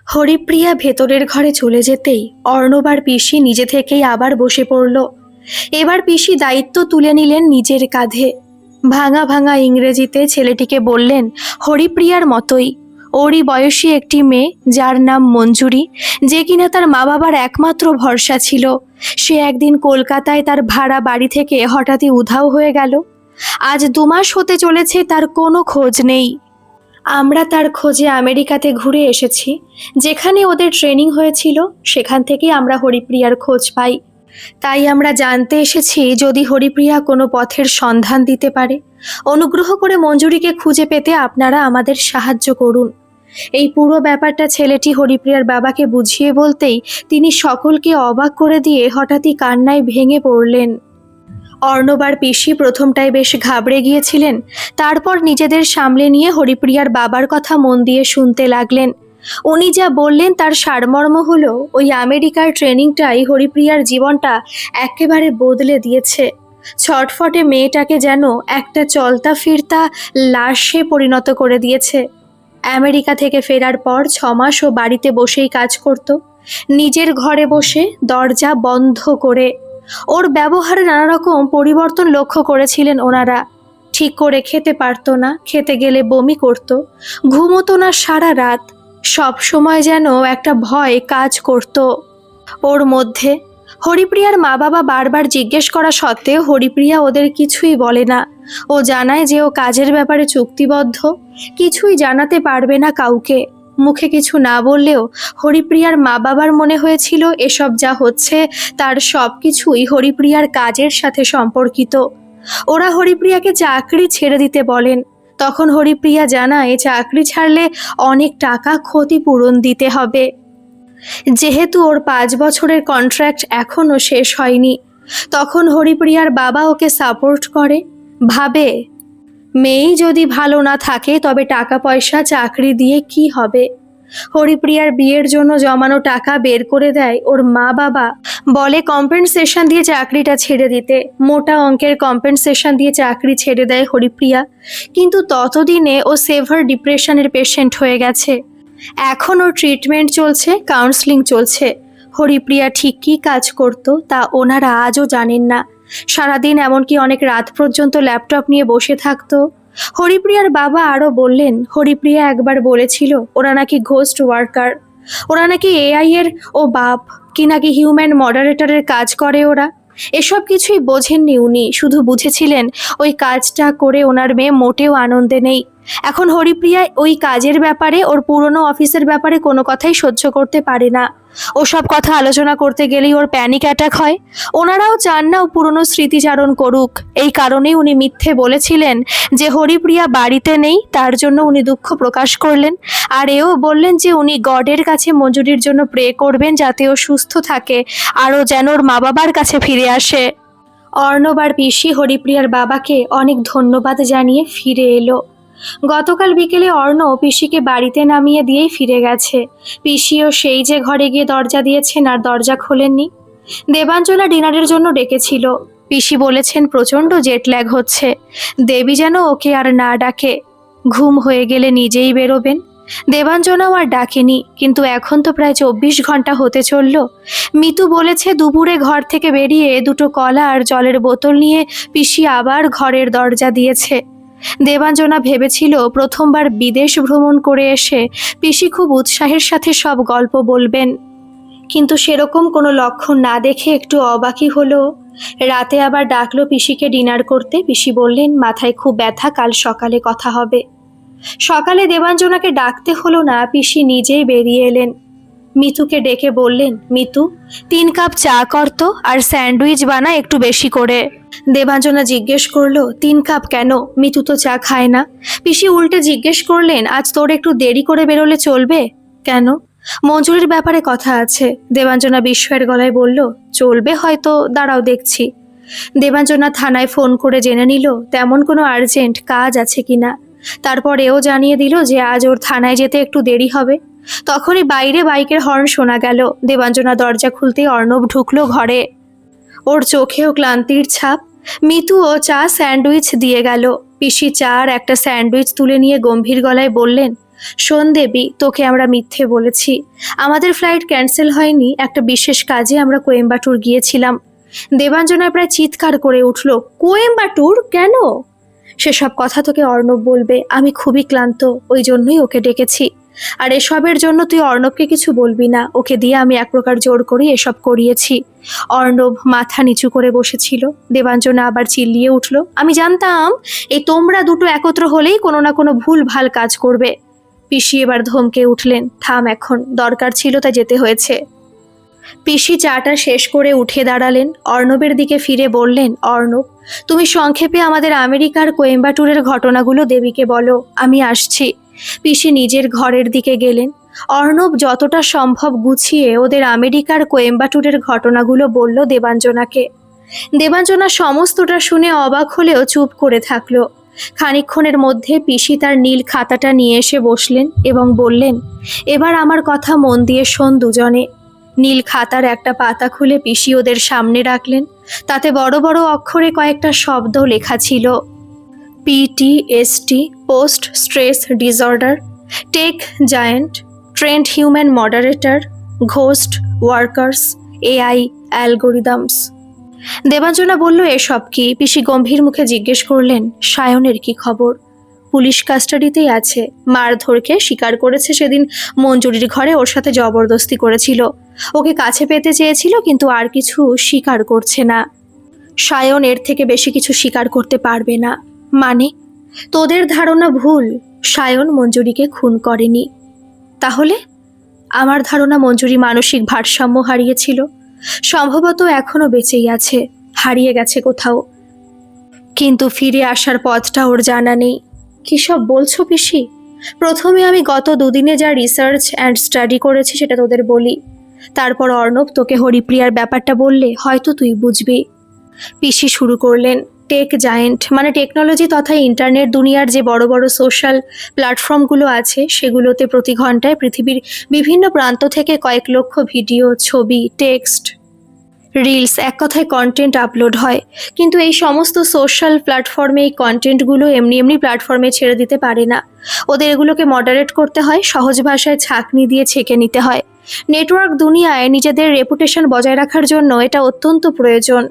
হরিপ্রিয়া ভেতরের ঘরে চলে যেতেই অর্ণব আর পিসি নিজে থেকেই আবার বসে পড়ল। এবার পিসি দায়িত্ব তুলে নিলেন নিজের কাঁধে। ভাঙা ভাঙা ইংরেজিতে ছেলেটিকে বললেন হরিপ্রিয়ার মতোই ওরই বয়সী একটি মেয়ে যার নাম মঞ্জুরি, যে কিনা তার মা বাবার একমাত্র ভরসা ছিল। সে একদিন কলকাতায় তার ভাড়া বাড়ি থেকে হঠাৎই উধাও হয়ে গেল। আজ 2 মাস হতে চলেছে তার কোনো খোঁজ নেই। আমরা তার খোঁজে আমেরিকাতে ঘুরে এসেছি। যেখানে ওদের ট্রেনিং হয়েছিল সেখান থেকেই আমরা হরিপ্রিয়ার খোঁজ পাই। তাই আমরা জানতে এসেছি যদি হরিপ্রিয়া কোনো পথের সন্ধান দিতে পারে, অনুগ্রহ করে মঞ্জুরিকে খুঁজে পেতে আপনারা আমাদের সাহায্য করুন। এই পুরো ব্যাপারটা ছেলেটি হরিপ্রিয়ার বাবাকে বুঝিয়ে বলতেই তিনি সকলকে অবাক করে দিয়ে হঠাৎই কান্নায় ভেঙে পড়লেন। অর্ণব আর পিসি প্রথমটায় বেশ ঘাবড়ে গিয়েছিলেন, তারপর নিজেদের সামলে নিয়ে হরিপ্রিয়ার বাবার কথা মন দিয়ে শুনতে লাগলেন। উনি যা বললেন তার সারমর্ম হলো ওই আমেরিকার ট্রেনিংটাই হরিপ্রিয়ার জীবনটা একেবারে বদলে দিয়েছে। ছটফটে মেয়েটাকে যেন একটা চলতা ফিরতা লাশে পরিণত করে দিয়েছে। আমেরিকা থেকে ফেরার পর 6 মাস ও বাড়িতে বসেই কাজ করত, নিজের ঘরে বসে দরজা বন্ধ করে। ওর ব্যবহারে নানা রকম পরিবর্তন লক্ষ্য করেছিলেন ওনারা। ঠিক করে খেতে পারতো না, খেতে গেলে বমি করত, ঘুমোতো না সারা রাত। সব সময় যেন একটা ভয় কাজ করত ওর মধ্যে। হরিপ্রিয়ার মা বাবা বারবার জিজ্ঞেস করা সত্ত্বেও হরিপ্রিয়া ওদের কিছুই বলে না। ও জানায় যে ও কাজের ব্যাপারে চুক্তিবদ্ধ, কিছুই জানাতে পারবে না কাউকে। মুখে কিছু না বললেও হরিপ্রিয়ার মা বাবার মনে হয়েছিল এসব যা হচ্ছে তার সব কিছুই হরিপ্রিয়ার কাজের সাথে সম্পর্কিত। ওরা হরিপ্রিয়াকে চাকরি ছেড়ে দিতে বলেন। তখন হরিপ্রিয়া জানায় চাকরি ছাড়লে অনেক টাকা ক্ষতিপূরণ দিতে হবে, যেহেতু ওর 5 বছরের কন্ট্রাক্ট এখনও শেষ হয়নি। তখন হরিপ্রিয়ার বাবা ওকে সাপোর্ট করে, ভাবে মেয়েই যদি ভালো না থাকে তবে টাকা পয়সা চাকরি দিয়ে কি হবে। হরিপ্রিয়ার বিয়ের জন্য জমানো টাকা বের করে দেয় ওর মা বাবা, বলে কম্পেনসেশন দিয়ে চাকরিটা ছেড়ে দিতে। মোটা অঙ্কের কম্পেনসেশন দিয়ে চাকরি ছেড়ে দেয় হরিপ্রিয়া। কিন্তু ততদিনে ও সেভার ডিপ্রেশনের পেশেন্ট হয়ে গেছে। এখন ওর ট্রিটমেন্ট চলছে, কাউন্সেলিং চলছে। হরিপ্রিয়া ঠিক কী কাজ করত তা ওনারা আজও জানেন না। সারাদিন এমনকি অনেক রাত পর্যন্ত ল্যাপটপ নিয়ে বসে থাকতো। হরিপ্রিয়ার বাবা আরও বললেন হরিপ্রিয়া একবার বলেছিল ওরা নাকি ঘোস্ট ওয়ার্কার, ওরা নাকি এআই এর ও বাপ কি নাকি হিউম্যান মডারেটরের কাজ করে ওরা। এসব কিছুই বোঝেননি উনি, শুধু বুঝেছিলেন ওই কাজটা করে ওনার মেয়ে মোটেও আনন্দে নেই। এখন হরিপ্রিয়া ওই কাজের ব্যাপারে, ওর পুরনো অফিসের ব্যাপারে কোনো কথাই সহ্য করতে পারে না। ওসব কথা আলোচনা করতে গেলেই ওর প্যানিক অ্যাটাক হয়। ওনারাও চান না ও পুরনো স্মৃতিচারণ করুক। এই কারণেই উনি মিথ্যে বলেছিলেন যে হরিপ্রিয়া বাড়িতে নেই, তার জন্য উনি দুঃখ প্রকাশ করলেন। আর এও বললেন যে উনি গডের কাছে মঞ্জুরির জন্য প্রে করবেন যাতে ও সুস্থ থাকে আর ও যেন ওর মা বাবার কাছে ফিরে আসে। অর্ণব আর পিসি হরিপ্রিয়ার বাবাকে অনেক ধন্যবাদ জানিয়ে ফিরে এলো। গতকাল বিকেলে অর্ণব পিসিকে বাড়িতে নামিয়ে দিয়েই ফিরে গেছে। পিসিও সেই যে ঘরে গিয়ে দরজা দিয়েছেন আর দরজা খোলেননি। দেবাঞ্জনা ডিনারের জন্য ডেকেছিল। পিসি বলেছেন প্রচণ্ড জেটল্যাগ হচ্ছে, দেবী যেন ওকে আর না ডাকে, ঘুম হয়ে গেলে নিজেই বেরোবেন। দেবাঞ্জনাও আর ডাকেনি, কিন্তু এখন তো প্রায় 24 ঘন্টা হতে চলল। মিতু বলেছে দুপুরে ঘর থেকে বেরিয়ে 2টো কলা আর জলের বোতল নিয়ে পিসি আবার ঘরের দরজা দিয়েছে। দেবাঞ্জনা ভেবেছিল প্রথমবার বিদেশ ভ্রমণ করে এসে পিসি খুব উৎসাহের সাথে সব গল্প বলবেন, কিন্তু সেরকম কোনো লক্ষণ না দেখে একটু অবাকই হলো। রাতে আবার ডাকলো পিসিকে ডিনার করতে। পিসি বললেন মাথায় খুব ব্যথা, কাল সকালে কথা হবে। সকালে দেবাঞ্জনাকে ডাকতে হলো না, পিসি নিজেই বেরিয়ে এলেন। মিতুকে ডেকে বললেন মিতু 3 কাপ চা করতো আর স্যান্ডউইচ বানা একটু বেশি করে। দেবাঞ্জনা জিজ্ঞেস করলো 3 কাপ কেন, মিতু তো চা খায় না। পিসি উল্টে জিজ্ঞেস করলেন আজ তোর একটু দেরি করে বেরোলে চলবে? কেন? মঞ্জুরির ব্যাপারে কথা আছে। দেবাঞ্জনা বিস্ময়ের গলায় বলল চলবে হয়তো, দাঁড়াও দেখছি। দেবাঞ্জনা থানায় ফোন করে জেনে নিল তেমন কোনো আর্জেন্ট কাজ আছে কিনা। তারপর এও জানিয়ে দিল যে আজ ওর থানায় যেতে একটু দেরি হবে। তখনই বাইরে বাইকের হর্ন শোনা গেল। দেবাঞ্জনা দরজা খুলতেই অর্ণব ঢুকলো ঘরে। ওর চোখেও ক্লান্তির ছাপ। মিতু ও চা স্যান্ডউইচ দিয়ে গেল। পিসি চা আর একটা স্যান্ডউইচ তুলে নিয়ে গম্ভীর গলায় বললেন শোন দেবী, তোকে আমরা মিথ্যে বলেছি। আমাদের ফ্লাইট ক্যান্সেল হয়নি, একটা বিশেষ কাজে আমরা কোয়েম্বাটুর গিয়েছিলাম। দেবাঞ্জনা প্রায় চিৎকার করে উঠল, কোয়েম্বাটুর কেন? সেসব কথা তোকে অর্ণব বলবে। আমি খুবই ক্লান্ত, ওই জন্যই ওকে ডেকেছি। আর এসবের জন্য তুই অর্ণবকে কিছু বলবি না, ওকে দিয়ে আমি এক প্রকার জোর করে এসব করিয়েছি। অর্ণব মাথা নিচু করে বসেছিল। দেবাঞ্জনা আবার চিল্লিয়ে উঠল, আমি জানতাম এই তোমরা দুটো একত্র হলেই কোনো না কোনো ভুল ভাল কাজ করবে। পিসি এবার ধমকে উঠলেন, থাম এখন, দরকার ছিল তাই যেতে হয়েছে। পিসি চাটা শেষ করে উঠে দাঁড়ালেন, অর্ণবের দিকে ফিরে বললেন, অর্ণব, তুমি সংক্ষেপে আমাদের আমেরিকার কোয়েম্বাটুরের ঘটনাগুলো দেবীকে বলো, আমি আসছি। পিসি নিজের ঘরের দিকে গেলেন। অর্ণব যতটা সম্ভব গুছিয়ে ওদের আমেরিকার কোয়েম্বাটুরের ঘটনাগুলো বলল দেবাঞ্জনাকে। দেবাঞ্জনা সমস্তটা শুনে অবাক হলেও চুপ করে থাকলো। খানিকক্ষণের মধ্যে পিসি তার নীল খাতাটা নিয়ে এসে বসলেন এবং বললেন, এবার আমার কথা মন দিয়ে শোন দুজনে। নীল খাতার একটা পাতা খুলে পিসি ওদের সামনে রাখলেন। তাতে বড় বড় অক্ষরে কয়েকটা শব্দ লেখা ছিল, PTSD, post stress disorder, tech giant, trend human moderator, ghost workers, AI algorithms. Debanjana বলল, এসব কি? পিসি গম্ভীর মুখে জিজ্ঞেস করলেন, সায়নের কি খবর? পুলিশ কাস্টাডিতেই আছে। মারধরকে স্বীকার করেছে, সেদিন মঞ্জুরির ঘরে ওর সাথে জবরদস্তি করেছিল। ওকে কাছে পেতে চেয়েছিল, কিন্তু আর কিছু স্বীকার করছে না। সায়ন এর থেকে বেশি কিছু স্বীকার করতে পারবে না। মানে? তোদের ধারণা ভুল, সায়ন মঞ্জুরিকে খুন করেনি। তাহলে? আমার ধারণা মঞ্জুরি মানসিক ভারসাম্য হারিয়েছিল। সম্ভবত এখনো বেঁচেই আছে, হারিয়ে গেছে কোথাও, কিন্তু ফিরে আসার পথটা ওর জানা নেই। কী সব বলছো পিসি? প্রথমে আমি গত দুদিনে যা রিসার্চ অ্যান্ড স্টাডি করেছি সেটা তোদের বলি, তারপর অর্ণব তোকে হরিপ্রিয়ার ব্যাপারটা বললে হয়তো তুই বুঝবি। পিসি শুরু করলেন, টেক জায়েন্ট মানে টেকনোলজি তথা ইন্টারনেট দুনিয়ার যে বড় বড় সোশ্যাল প্ল্যাটফর্মগুলো আছে সেগুলোতে প্রতি ঘন্টায় পৃথিবীর বিভিন্ন প্রান্ত থেকে কয়েক লক্ষ ভিডিও, ছবি, টেক্সট, রিলস, এক কথায় কন্টেন্ট আপলোড হয়। কিন্তু এই সমস্ত সোশ্যাল প্ল্যাটফর্মে এই কন্টেন্টগুলো এমনি এমনি প্ল্যাটফর্মে ছেড়ে দিতে পারে না। ওদের এগুলোকে মডারেট করতে হয়, সহজ ভাষায় ছাঁকনি দিয়ে ছেঁকে নিতে হয়। নেটওয়ার্ক দুনিয়ায় নিজেদের রেপুটেশন বজায় রাখার জন্য এটা অত্যন্ত প্রয়োজন।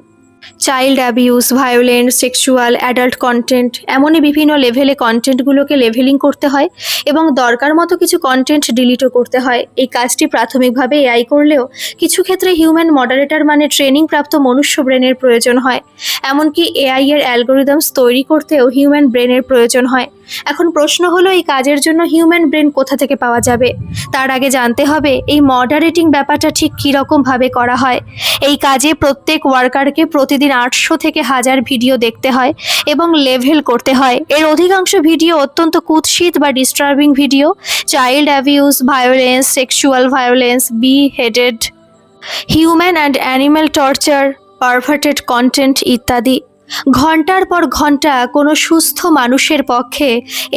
Child abuse, violence, sexual, adult content, এমনই বিভিন্ন লেভেলে কন্টেন্টগুলোকে লেভেলিং করতে হয় এবং দরকার মতো কিছু কন্টেন্ট ডিলিটও করতে হয়। এই কাজটি প্রাথমিকভাবে AI করলেও কিছু ক্ষেত্রে হিউম্যান মডারেটর মানে ট্রেনিং প্রাপ্ত মনুষ্য ব্রেনের প্রয়োজন হয়। এমনকি AI এর অ্যালগোরিদমস তৈরি করতেও হিউম্যান ব্রেনের প্রয়োজন হয়। এখন প্রশ্ন হলো, এই কাজের জন্য হিউম্যান ব্রেন কোথা থেকে পাওয়া যাবে? তার আগে জানতে হবে এই মডারেটিং ব্যাপারটা ঠিক কীরকমভাবে করা হয়। এই কাজে প্রত্যেক ওয়ার্কারকে প্রতিদিন 800 থেকে 1000 ভিডিও দেখতে হয় এবং লেভেল করতে হয়। এর অধিকাংশ ভিডিও অত্যন্ত কুৎসিত বা disturbing video, child abuse, violence, sexual violence, beheaded, human and animal torture, perverted content ইত্যাদি। ঘন্টার পর ঘন্টা কোনো সুস্থ মানুষের পক্ষে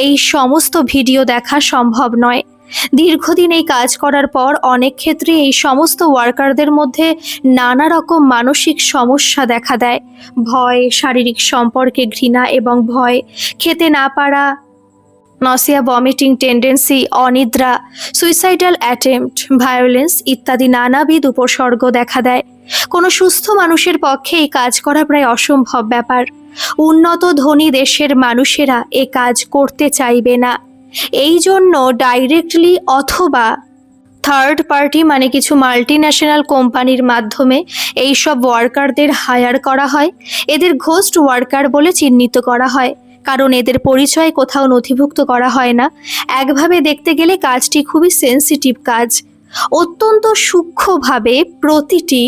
এই সমস্ত ভিডিও দেখা সম্ভব নয়। দীর্ঘদিন এই কাজ করার পর অনেক ক্ষেত্রে এই সমস্ত ওয়ার্কারদের মধ্যে নানা রকম মানসিক সমস্যা দেখা দেয়। ভয়, শারীরিক সম্পর্কে ঘৃণা এবং ভয়, খেতে না পারা, নসিয়া, ভমিটিং টেন্ডেন্সি, অনিদ্রা, সুইসাইডাল অ্যাটেম্পট, ভায়োলেন্স ইত্যাদি নানাবিধ উপসর্গ দেখা দেয়। কোনো সুস্থ মানুষের পক্ষে এই কাজ করা প্রায় অসম্ভব ব্যাপার। উন্নত ধনী দেশের মানুষেরা এ কাজ করতে চাইবে না। এই জন্য ডাইরেক্টলি অথবা থার্ড পার্টি মানে কিছু মাল্টিন্যাশনাল কোম্পানির মাধ্যমে এই সব ওয়ার্কারদের হায়ার করা হয়। এদের ঘোস্ট ওয়ার্কার বলে চিহ্নিত করা হয়, কারণ এদের পরিচয় কোথাও নথিভুক্ত করা হয় না। একভাবে দেখতে গেলে কাজটি খুবই সেন্সিটিভ কাজ। অত্যন্ত সূক্ষ্মভাবে প্রতিটি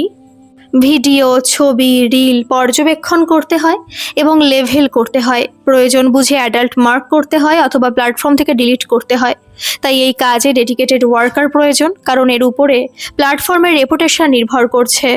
ভিডিও, ছবি, রিল পর্যবেক্ষণ করতে হয় এবং লেভেল করতে হয়। প্রয়োজন বুঝে অ্যাডাল্ট মার্ক করতে হয় অথবা প্ল্যাটফর্ম থেকে ডিলিট করতে হয়। তাই এই কাজে ডেডিকেটেড ওয়ার্কার প্রয়োজন, কারণ এর উপরে প্ল্যাটফর্মের রেপুটেশন নির্ভর করছে।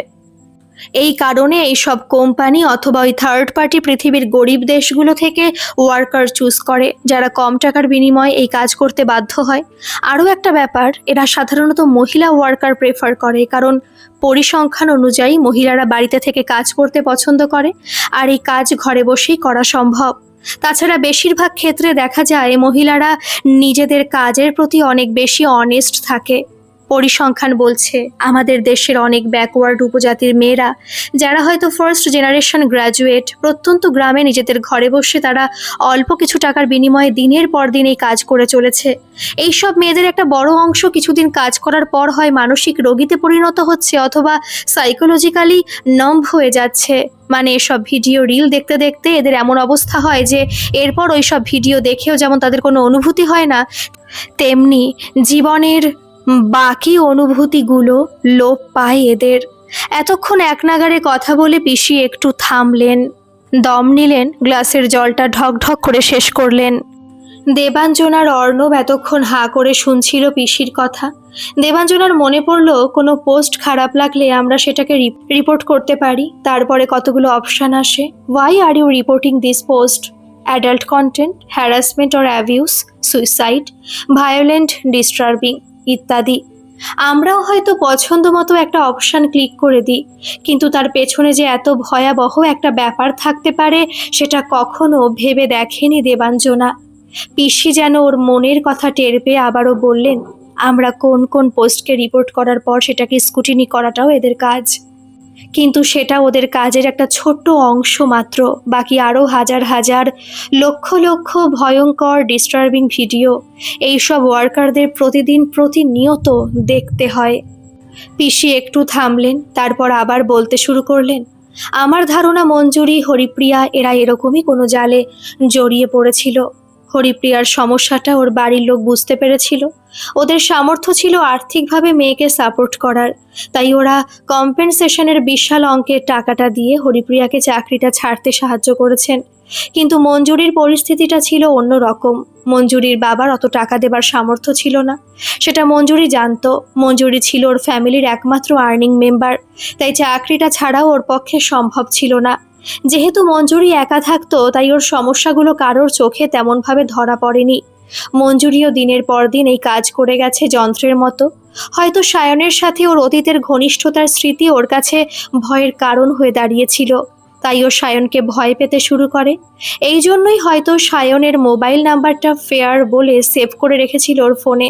এই কারণে এই সব কোম্পানি অথবা ওই থার্ড পার্টি পৃথিবীর গরিব দেশগুলো থেকে ওয়ার্কার চুজ করে, যারা কম টাকার বিনিময়ে এই কাজ করতে বাধ্য হয়। আরও একটা ব্যাপার, এরা সাধারণত মহিলা ওয়ার্কার প্রেফার করে, কারণ পরিসংখ্যান অনুযায়ী মহিলারা বাড়িতে থেকে কাজ করতে পছন্দ করে আর এই কাজ ঘরে বসেই করা সম্ভব। তাছাড়া বেশিরভাগ ক্ষেত্রে দেখা যায় মহিলারা নিজেদের কাজের প্রতি অনেক বেশি অনেস্ট থাকে। পরিসংখ্যান বলছে আমাদের দেশের অনেক ব্যাকওয়ার্ড উপজাতির মেয়েরা, যারা হয়তো ফার্স্ট জেনারেশন গ্র্যাজুয়েট, প্রত্যন্ত গ্রামে নিজেদের ঘরে বসে তারা অল্প কিছু টাকার বিনিময়ে দিনের পর দিন এই কাজ করে চলেছে। এইসব মেয়েদের একটা বড় অংশ কিছুদিন কাজ করার পর হয় মানসিক রোগীতে পরিণত হচ্ছে অথবা সাইকোলজিক্যালি নম্ব হয়ে যাচ্ছে। মানে এসব ভিডিও রিল দেখতে দেখতে এদের এমন অবস্থা হয় যে এরপর ওই সব ভিডিও দেখেও যেমন তাদের কোনো অনুভূতি হয় না, তেমনি জীবনের বাকি অনুভূতিগুলো লোপ পায় এদের। এতক্ষণ এক নাগাড়ে কথা বলে পিসি একটু থামলেন, দম নিলেন, গ্লাসের জলটা ঢকঢক করে শেষ করলেন। দেবাঞ্জনার অর্ণব এতক্ষণ হাঁ করে শুনছিল পিসির কথা। দেবাঞ্জনার মনে পড়ল কোনো পোস্ট খারাপ লাগলে আমরা সেটাকে রিপোর্ট করতে পারি। তারপরে কতগুলো অপশান আসে, why are you reporting this post, adult content, harassment or abuse, suicide, violent, disturbing ইত্যাদি। আমরাও হয়তো পছন্দ মতো একটা অপশান ক্লিক করে দিই, কিন্তু তার পেছনে যে এত ভয়াবহ একটা ব্যাপার থাকতে পারে সেটা কখনো ভেবে দেখেনি দেবাঞ্জনা। পিসি যেন ওর মনের কথা টের পেয়ে আবারও বললেন, আমরা কোন কোন পোস্টকে রিপোর্ট করার পর সেটাকে স্কুটিনি করাটাও এদের কাজ, কিন্তু সেটা ওদের কাজের একটা ছোট্ট অংশ মাত্র। বাকি আরও হাজার হাজার লক্ষ লক্ষ ভয়ঙ্কর ডিস্টার্বিং ভিডিও এইসব ওয়ার্কারদের প্রতিদিন প্রতিনিয়ত দেখতে হয়। পিসি একটু থামলেন, তারপর আবার বলতে শুরু করলেন, আমার ধারণা মঞ্জুরি, হরিপ্রিয়া এরা এরকমই কোনো জালে জড়িয়ে পড়েছিল। হরিপ্রিয়ার সমস্যাটা ওর বাড়ির লোক বুঝতে পেরেছিল। ওদের সামর্থ্য ছিল আর্থিকভাবে মেয়েকে সাপোর্ট করার, তাই ওরা কম্পেনসেশনের বিশাল অঙ্কের টাকাটা দিয়ে হরিপ্রিয়াকে চাকরিটা ছাড়তে সাহায্য করেছেন। কিন্তু মঞ্জুরির পরিস্থিতিটা ছিল অন্য রকম। মঞ্জুরির বাবার অত টাকা দেবার সামর্থ্য ছিল না, সেটা মঞ্জুরি জানতো। মঞ্জুরি ছিল ওর ফ্যামিলির একমাত্র আর্নিং মেম্বার, তাই চাকরিটা ছাড়াও ওর পক্ষে সম্ভব ছিল না। যেহেতু মঞ্জুরি একা থাকতো, তাই ওর সমস্যাগুলো কারোর চোখে তেমনভাবে ধরা পড়েনি। মঞ্জুরিও দিনের পর দিন এই কাজ করে গেছে যন্ত্রের মতো। হয়তো সায়নের সাথে ওর অতীতের ঘনিষ্ঠতার স্মৃতি ওর কাছে ভয়ের কারণ হয়ে দাঁড়িয়েছিল, তাই ও সায়নকে ভয় পেতে শুরু করে। এই জন্যই হয়তো সায়নের মোবাইল নাম্বারটা ফেয়ার বলে সেভ করে রেখেছিল ওর ফোনে।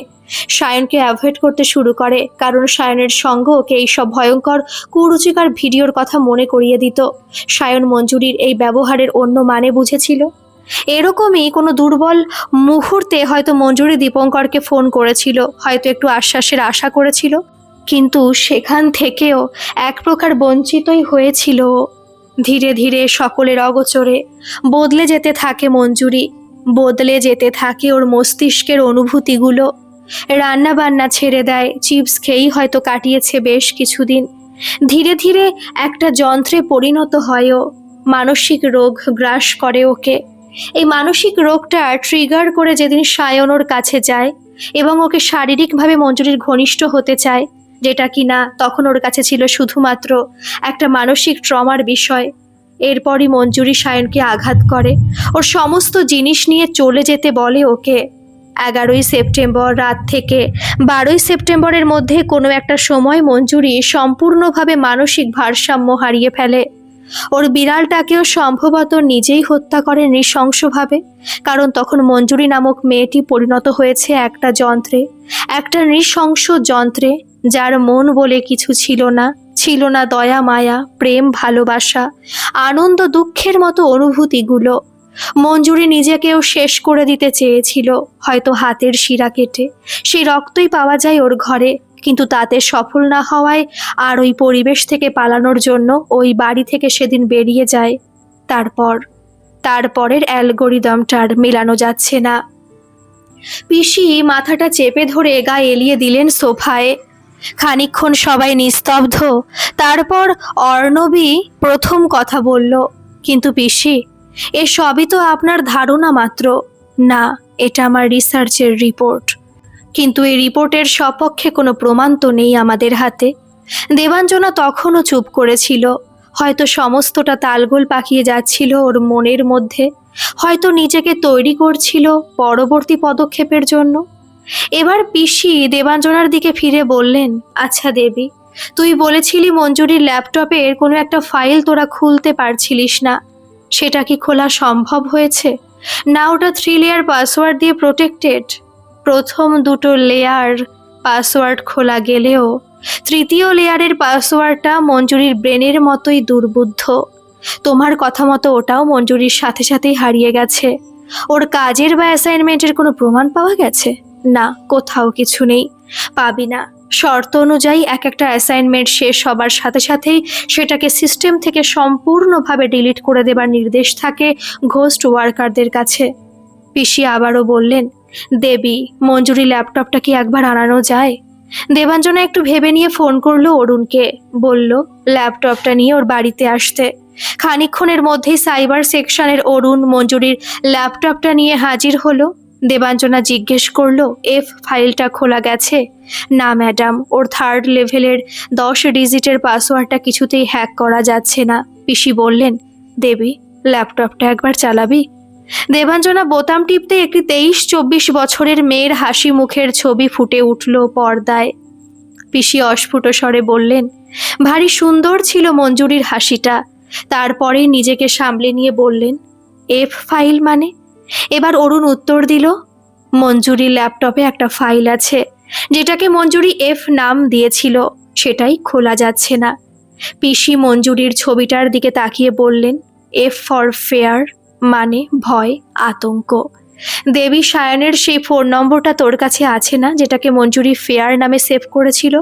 সায়নকে অ্যাভয়েড করতে শুরু করে, কারণ সায়নের সঙ্গ ওকে এইসব ভয়ঙ্কর কুরুচিকর ভিডিওর কথা মনে করিয়ে দিত। সায়ন মঞ্জুরির এই ব্যবহারের অন্য মানে বুঝেছিল। এরকমই কোনো দুর্বল মুহূর্তে হয়তো মঞ্জুরি দীপঙ্করকে ফোন করেছিল, হয়তো একটু আশ্বাসের আশা করেছিল, কিন্তু সেখান থেকেও এক প্রকার বঞ্চিতই হয়েছিল। ধীরে ধীরে সকলের অগোচরে বদলে যেতে থাকে মঞ্জুরি, বদলে যেতে থাকে ওর মস্তিষ্কের অনুভূতিগুলো। রান্না বান্না ছেড়ে দেয়, চিপস খেয়েই হয়তো কাটিয়েছে বেশ কিছুদিন। ধীরে ধীরে একটা যন্ত্রে পরিণত হয় ও। মানসিক রোগ গ্রাস করে ওকে। এই মানসিক রোগটা ট্রিগার করে যেদিন সায়ন ওর কাছে যায় এবং ওকে শারীরিকভাবে মঞ্জুরির ঘনিষ্ঠ হতে চায়, যেটা কিনা তখন ওর কাছে ছিল শুধুমাত্র একটা মানসিক ট্রমার বিষয়, এরপরই মঞ্জুরি সায়নকে আঘাত করে, ওর সমস্ত জিনিস নিয়ে চলে যেতে বলে ওকে। 11ই সেপ্টেম্বর রাত থেকে 12ই সেপ্টেম্বরের মধ্যে কোনো একটা সময় মঞ্জুরি সম্পূর্ণভাবে মানসিক ভারসাম্য হারিয়ে ফেলে। ওর বিড়ালটাকেও সম্ভবত নিজেই হত্যা করে নৃশংসভাবে, কারণ তখন মঞ্জুরি নামক মেয়েটি পরিণত হয়েছে একটা যন্ত্রে, একটা নৃশংস যন্ত্রে, যার মন বলে কিছু ছিল না, ছিল না দয়া মায়া, প্রেম ভালোবাসা, আনন্দ দুঃখের মতো অনুভূতিগুলো। মঞ্জুরি নিজেকেও শেষ করে দিতে চেয়েছিল, হয়তো হাতের শিরা কেটে। সেই রক্তই পাওয়া যায় ওর ঘরে, কিন্তু তাতে সফল না হওয়ায় আর ওই পরিবেশ থেকে পালানোর জন্য ওই বাড়ি থেকে সেদিন বেরিয়ে যায়। তারপরের অ্যালগোরিদমটার মেলানো যাচ্ছে না। পিসি মাথাটা চেপে ধরে গায়ে এলিয়ে দিলেন সোফায়। খানিকক্ষণ সবাই নিস্তব্ধ। তারপর অর্ণবী প্রথম কথা বলল, কিন্তু পিসি, এ সবই তো আপনার ধারণা মাত্র। না, এটা আমার রিসার্চের রিপোর্ট, কিন্তু এই রিপোর্টের সপক্ষে কোনো প্রমাণ তো নেই আমাদের হাতে। দেবাঞ্জনা তখনও চুপ করেছিল। হয়তো সমস্তটা তালগোল পাকিয়ে যাচ্ছিল ওর মনের মধ্যে, হয়তো নিজেকে তৈরি করছিল পরবর্তী পদক্ষেপের জন্য। এবার পিসি দেবাঞ্জনার দিকে ফিরে বললেন, আচ্ছা দেবী, তুই বলেছিলি মঞ্জুরির ল্যাপটপের কোনো একটা ফাইল তোরা খুলতে পারছিলিস না, সেটা কি খোলা সম্ভব হয়েছে? না ওটা 3 লেয়ার পাসওয়ার্ড দিয়ে প্রোটেক্টেড। প্রথম দুটো লেয়ার পাসওয়ার্ড খোলা গেলেও তৃতীয় লেয়ারের পাসওয়ার্ডটা মঞ্জুরির ব্রেনের মতোই দুর্বুদ্ধ। তোমার কথা মতো ওটাও মঞ্জুরির সাথে সাথেই হারিয়ে গেছে। ওর কাজের বা অ্যাসাইনমেন্টের কোনো প্রমাণ পাওয়া গেছে? না, কোথাও কিছু নেই, পাবি না। শর্ত অনুযায়ী এক একটা অ্যাসাইনমেন্ট শেষ হবার সাথে সাথেই সেটাকে সিস্টেম থেকে সম্পূর্ণভাবে ডিলিট করে দেবার নির্দেশ থাকে ঘোস্ট ওয়ার্কারদের কাছে। পিসি আবারও বললেন, দেবী, মঞ্জুরি ল্যাপটপটা কি একবার আনানো যায়? দেবাঞ্জনা একটু ভেবে নিয়ে ফোন করলো অরুণকে, বলল ল্যাপটপটা নিয়ে ওর বাড়িতে আসতে। খানিকক্ষণের মধ্যেই সাইবার সেকশনের অরুণ মঞ্জুরির ল্যাপটপটা নিয়ে হাজির হলো। দেবাঞ্জনা জিজ্ঞেস করলো, এফ ফাইলটা খোলা গেছে? না ম্যাডাম, ওর 3rd লেভেলের 10 ডিজিটের পাসওয়ার্ডটা কিছুতেই হ্যাক করা যাচ্ছে না। পিসি বললেন, দেবী, ল্যাপটপটা একবার চালাবি? দেবাঞ্জনা বোতাম টিপতে একটি 23-24 বছরের মেয়ের হাসি মুখের ছবি ফুটে উঠল পর্দায়। পিসি অস্ফুট স্বরে বললেন, ভারী সুন্দর ছিল মঞ্জুরির হাসিটা। তারপরে নিজেকে সামলে নিয়ে বললেন, এফ ফাইল মানে? এবার অরুণ উত্তর দিল, মঞ্জুরি ল্যাপটপে একটা ফাইল আছে যেটাকে মঞ্জুরি এফ নাম দিয়েছিল, সেটাই খোলা যাচ্ছে না। পিসি মঞ্জুরির ছবিটার দিকে তাকিয়ে বললেন, এফ ফর ফেয়ার, মানে ভয়, আতঙ্ক। দেবী, সায়নের সেই ফোন নম্বরটা তোর কাছে আছে না, যেটাকে মঞ্জুরি ফেয়ার নামে সেভ করেছিল?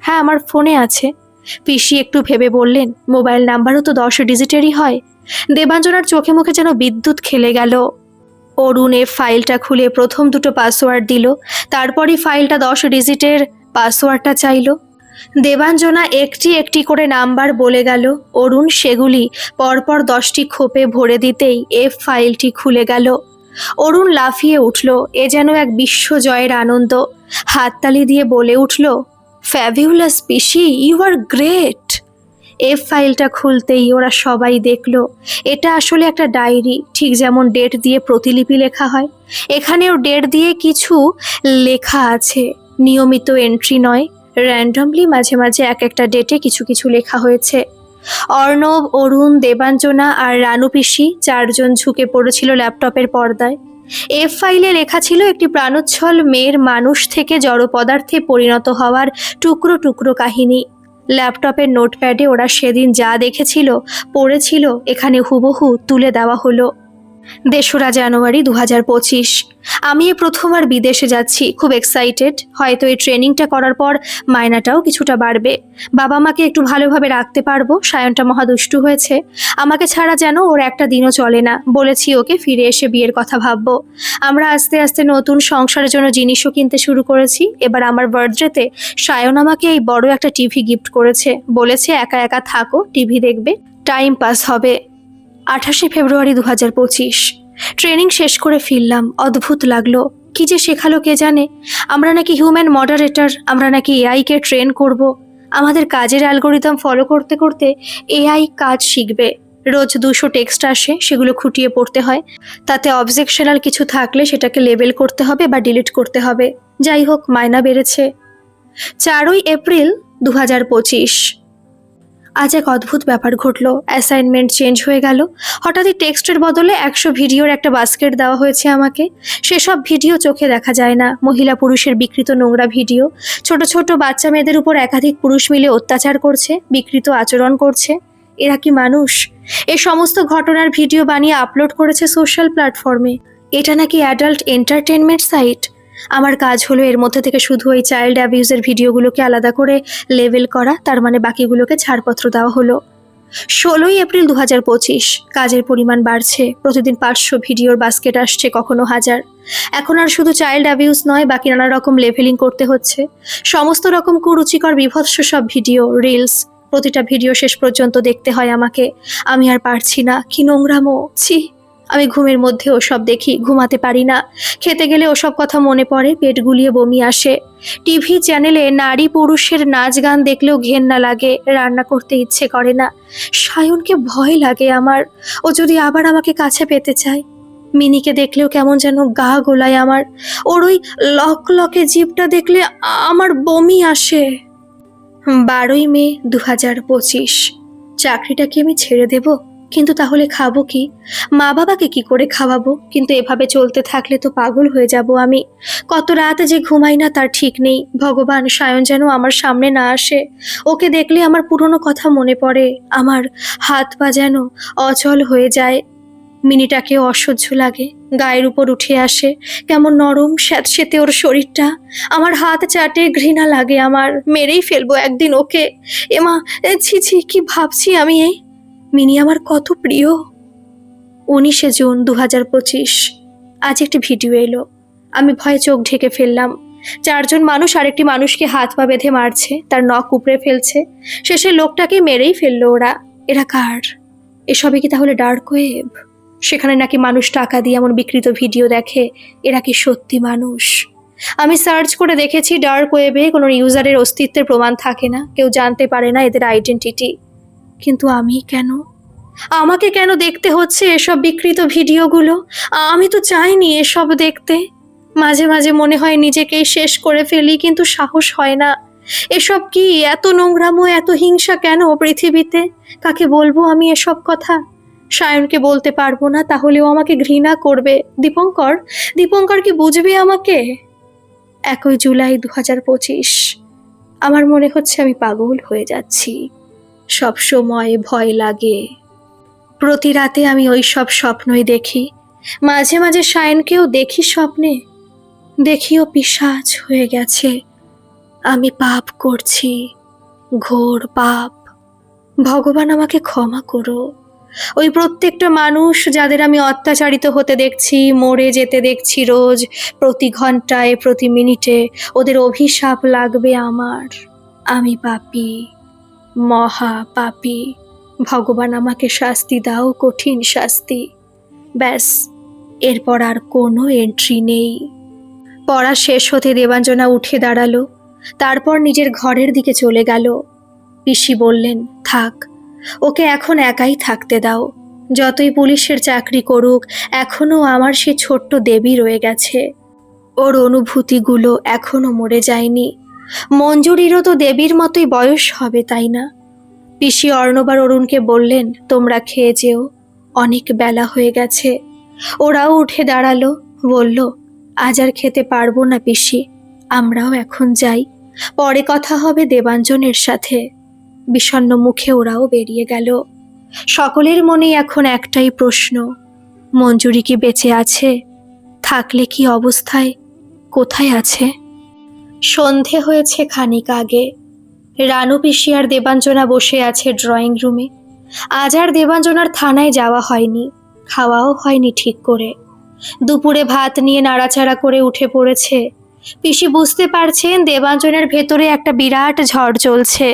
হ্যাঁ, আমার ফোনে আছে। পিসি একটু ভেবে বললেন, মোবাইল নাম্বারও তো 10 ডিজিটেরই হয়। দেবাঞ্জনার চোখে মুখে যেন বিদ্যুৎ খেলে গেল। অরুণ ফাইলটা খুলে প্রথম দুটো পাসওয়ার্ড দিল, তারপরই ফাইলটা 10 ডিজিটের পাসওয়ার্ডটা চাইল। দেবাঞ্জনা একটি একটি করে নাম্বার বলে গেল। অরুণ সেগুলি পরপর 10টি খোপে ভরে দিতেই এফ ফাইলটি খুলে গেল। অরুণ লাফিয়ে উঠল, এ যেন এক বিশ্বজয়ের আনন্দ। হাততালি দিয়ে বলে উঠল, fabulous PC, you are great. F ফাইলটা খুলতেই ওরা সবাই দেখল এটা আসলে একটা ডায়েরি, ঠিক যেমন ডেট দিয়ে প্রতিলিপি লেখা হয়। এখানেও ডেট দিয়ে কিছু লেখা আছে, নিয়মিত এন্ট্রি নয়, র্যান্ডমলি মাঝে মাঝে এক একটা ডেটে কিছু কিছু লেখা হয়েছে। অর্ণব, অরুণ, দেবাঞ্জনা আর রানু পিসি 4 জন ঝুঁকে পড়েছিল ল্যাপটপের পর্দায়। এফ ফাইলে লেখা ছিল একটি প্রাণোচ্ছল মেয়ের মানুষ থেকে জড় পদার্থে পরিণত হওয়ার টুকরো টুকরো কাহিনী। ল্যাপটপের নোটপ্যাডে ওরা সেদিন যা দেখেছিল, পড়েছিল, এখানে হুবহু তুলে দেওয়া হলো। 2রা জানুয়ারি 2025। আমি প্রথমবার বিদেশে যাচ্ছি, খুব এক্সাইটেড। হয়তো এই ট্রেনিংটা করার পর মায়নাটাও কিছুটা বাড়বে, বাবা মাকে একটু ভালোভাবে রাখতে পারবো। সায়নটা মহা দুষ্টু হয়েছে, আমাকে ছাড়া যেন ওর একটা দিনও চলে না। বলেছি ওকে ফিরে এসে বিয়ের কথা ভাববো। আমরা আস্তে আস্তে নতুন সংসারের জন্য জিনিসও কিনতে শুরু করেছি। এবার আমার বার্থডেতে সায়ন আমাকে এই বড় একটা টিভি গিফট করেছে, বলেছে একা একা থাকো, টিভি দেখবে, টাইম পাস হবে। 28 ফেব্রুয়ারি 2025। ট্রেনিং শেষ করে ফিরলাম। অদ্ভুত লাগলো, কি যে শেখালো কে জানে। আমরা নাকি হিউম্যান মডারেটর, আমরা নাকি এআইকে ট্রেন করব। আমাদের কাজের অ্যালগোরিদম ফলো করতে করতে এআই কাজ শিখবে। রোজ 200 টেক্সট আসে, সেগুলো খুঁটিয়ে পড়তে হয়। তাতে অবজেকশনাল কিছু থাকলে সেটাকে লেবেল করতে হবে বা ডিলিট করতে হবে। যাই হোক, মাইনা বেড়েছে। 4ই এপ্রিল 2025। আজ এক অদ্ভুত ব্যাপার ঘটলো। অ্যাসাইনমেন্ট চেঞ্জ হয়ে গেল। হঠাৎই টেক্সটের বদলে 100 ভিডিওর একটা বাস্কেট দেওয়া হয়েছে আমাকে। সেসব ভিডিও চোখে দেখা যায় না, মহিলা পুরুষের বিকৃত নোংরা ভিডিও। ছোট ছোট বাচ্চা মেয়েদের উপর একাধিক পুরুষ মিলে অত্যাচার করছে, বিকৃত আচরণ করছে। এরা কি মানুষ? এই সমস্ত ঘটনার ভিডিও বানিয়ে আপলোড করেছে সোশ্যাল প্ল্যাটফর্মে। এটা নাকি অ্যাডাল্ট এন্টারটেনমেন্ট সাইট। আমার কাজ হলো এর মধ্যে থেকে শুধু ওই চাইল্ড অ্যাবিউজের ভিডিওগুলোকে আলাদা করে লেবেল করা, তার মানে বাকিগুলোকে ছাড়পত্র দেওয়া হলো। 16ই এপ্রিল 2025। কাজের পরিমাণ বাড়ছে, প্রতিদিন 500 ভিডিওর বাস্কেট আসছে, কখনো 1000। এখন আর শুধু চাইল্ড অ্যাবিউজ নয়, বাকি নানা রকম লেভেলিং করতে হচ্ছে। সমস্ত রকম কুরুচিকর বিভৎস সব ভিডিও, রিলস। প্রতিটা ভিডিও শেষ পর্যন্ত দেখতে হয় আমাকে। আমি আর পারছি না, কি নোংরামো, ছি। আমি ঘুমের মধ্যে ওসব দেখি, ঘুমাতে পারি না। খেতে গেলে ওসব কথা মনে পড়ে, পেট গুলিয়ে বমি আসে। টিভি চ্যানেলে নারী পুরুষের নাচ গান দেখলেও ঘেন্না লাগে, রান্না করতে ইচ্ছে করে না। সায়নকে ভয় লাগে আমার, ও যদি আবার আমাকে কাছে পেতে চায়। মিনিকে দেখলেও কেমন যেন গা গোলায় আমার। ওর ওই লকে জিভটা দেখলে আমার বমি আসে। 12ই মে 2025। চাকরিটা কি আমি ছেড়ে দেব? কিন্তু তাহলে খাবো কি? মা বাবাকে কি করে খাওয়াবো? কিন্তু এভাবে চলতে থাকলে তো পাগল হয়ে যাব আমি। কত রাত যে ঘুমাই না তার ঠিক নেই। ভগবান, সায়ন যেন আমার সামনে না আসে। ওকে দেখলে আমার পুরনো কথা মনে পড়ে। আমার হাত পা যেন অচল হয়ে যায়। মিনিটাকেও অসহ্য লাগে। গায়ের উপর উঠে আসে, কেমন নরম স্যাঁতসেঁতে ওর শরীরটা। আমার হাত চাটে, ঘৃণা লাগে আমার। মেরেই ফেলবো একদিন ওকে। এমা, ছি ছি, কি ভাবছি আমি! মিনি আমার কত প্রিয়। 19শে জুন 2025। আজ একটি ভিডিও এলো। আমি ভয়ে চোখ ঢেকে ফেললাম। 4জন মানুষ আরেকটি মানুষকে হাত পা বেঁধে মারছে, তার নখ উপড়ে ফেলছে। শেষে লোকটাকে মেরেই ফেললো ওরা। এরা কার? এসবই কি তাহলে ডার্ক ওয়েব? সেখানে নাকি মানুষ টাকা দিয়ে এমন বিকৃত ভিডিও দেখে। এরা কি সত্যি মানুষ? আমি সার্চ করে দেখেছি, ডার্ক ওয়েবে কোনো ইউজারের অস্তিত্বের প্রমাণ থাকে না, কেউ জানতে পারে না এদের আইডেন্টিটি। কিন্তু আমি কেন? আমাকে কেন দেখতে হচ্ছে এসব বিকৃত ভিডিওগুলো? আমি তো চাইনি এসব দেখতে। মাঝে মাঝে মনে হয় নিজেকেই শেষ করে ফেলি, কিন্তু সাহস হয় না। এসব কি? এত নোংরামো, এত হিংসা কেন পৃথিবীতে? কাকে বলবো আমি এসব কথা? সায়নকে বলতে পারবো না, তাহলেও আমাকে ঘৃণা করবে। দীপঙ্কর, দীপঙ্কর কি বুঝবে আমাকে? 1 জুলাই 2025। আমার মনে হচ্ছে আমি পাগল হয়ে যাচ্ছি। সব সময় ভয় লাগে। প্রতি রাতে আমি ওই সব স্বপ্নই দেখি। মাঝে মাঝে সায়নকেও দেখি স্বপ্নে। দেখিও পিশাচ হয়ে গেছে। আমি পাপ করছি, ঘোর পাপ। ভগবান আমাকে ক্ষমা করো। ওই প্রত্যেকটা মানুষ যাদের আমি অত্যাচারিত হতে দেখছি, মরে যেতে দেখছি রোজ, প্রতি ঘন্টায়, প্রতি মিনিটে, ওদের অভিশাপ লাগবে আমার। আমি পাপী, মহা পাপী। ভগবান আমাকে শাস্তি দাও, কঠিন শাস্তি। ব্যাস, এরপর আর কোনো এন্ট্রি নেই। পড়া শেষ হতে দেবাঞ্জনা উঠে দাঁড়ালো। তারপর নিজের ঘরের দিকে চলে গেল। পিসি বললেন, থাক, ওকে এখন একাই থাকতে দাও। যতই পুলিশের চাকরি করুক, এখনো আমার সে ছোট্ট দেবী রয়ে গেছে। ওর অনুভূতিগুলো এখনো মরে যায়নি। মঞ্জুরিরও তো দেবীর মতোই বয়স হবে, তাই না? পিসি অর্ণব আর অরুণকে বললেন, তোমরা খেয়ে যেও, অনেক বেলা হয়ে গেছে। ওরাও উঠে দাঁড়ালো। বলল, আজ আর খেতে পারবো না পিসি, আমরাও এখন যাই, পরে কথা হবে দেবাঞ্জনের সাথে। বিষণ্ণ মুখে ওরাও বেরিয়ে গেল। সকলের মনে এখন একটাই প্রশ্ন, মঞ্জুরি কি বেঁচে আছে? থাকলে কি অবস্থায়? কোথায় আছে? সন্ধে হয়েছে খানিক আগে। রানু পিসি আর দেবাঞ্জনা বসে আছে ড্রয়িং রুমে। আজ আর দেবাঞ্জনার থানায় যাওয়া হয়নি, খাওয়াও হয়নি ঠিক করে। দুপুরে ভাত নিয়ে নাড়াচাড়া করে উঠে পড়েছে। পিসি বুঝতে পারছেন দেবাঞ্জনের ভেতরে একটা বিরাট ঝড় চলছে।